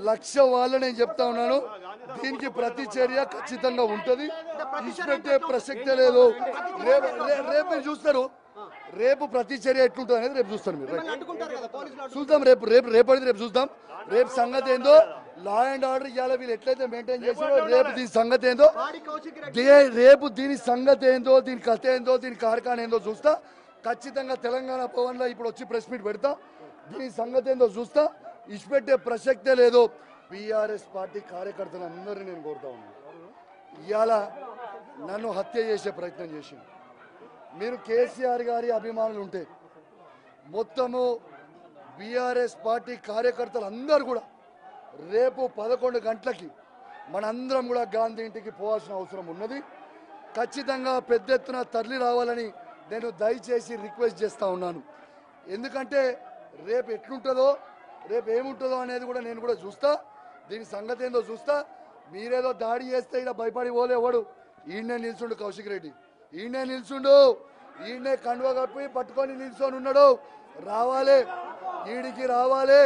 లక్ష వాళ్ళు నేను చెప్తా ఉన్నాను. దీనికి ప్రతి చర్య ఖచ్చితంగా ఉంటుంది. ఇచ్చిపెట్టే ప్రసక్తే లేదు. రేపు మీరు చూస్తారు. రేపు ప్రతి చర్య ఎట్లుంటుంది అనేది రేపు చూస్తారు మీరు. చూద్దాం రేపు చూద్దాం. రేపు సంగతి ఏందో, లా అండ్ ఆర్డర్ ఇవాళ వీళ్ళు ఎట్లయితే మెయింటైన్ చేసారో రేపు దీని సంగతి ఏందో, రేపు దీని సంగతి ఏందో, దీని కథ ఏందో, దీని కార్ఖాన ఏందో చూస్తా. ఖచ్చితంగా తెలంగాణ భవన్లో ఇప్పుడు వచ్చి ప్రెస్ మీట్ పెడతా. దీని సంగతి ఏందో చూస్తా. ఇచ్చిపెట్టే ప్రసక్తే లేదు. బీఆర్ఎస్ పార్టీ కార్యకర్తలు అందరినీ నేను కోరుతా ఉన్నాను. ఇవాళ నన్ను హత్య చేసే ప్రయత్నం చేసింది. మీరు కేసీఆర్ గారి అభిమానులు ఉంటే మొత్తము బీఆర్ఎస్ పార్టీ కార్యకర్తలు అందరూ కూడా రేపు 11 గంటలకి మనందరం కూడా గాంధీ ఇంటికి పోవాల్సిన అవసరం ఉన్నది. ఖచ్చితంగా పెద్ద ఎత్తున తరలి రావాలని నేను దయచేసి రిక్వెస్ట్ చేస్తూ ఉన్నాను. ఎందుకంటే రేపు ఎట్లుంటుందో, రేపు ఏముంటుందో అనేది కూడా నేను కూడా చూస్తా. దీని సంగతి ఏందో చూస్తా. మీరేదో దాడి చేస్తే ఇక్కడ భయపడి పోలేవాడు. ఈయనే నిల్చుండు కౌశిక్ రెడ్డి, ఈయనే నిల్చుండు, ఈయనే కండువ కప్పి పట్టుకొని నిల్చొని ఉన్నాడు. రావాలి, ఈడికి రావాలి.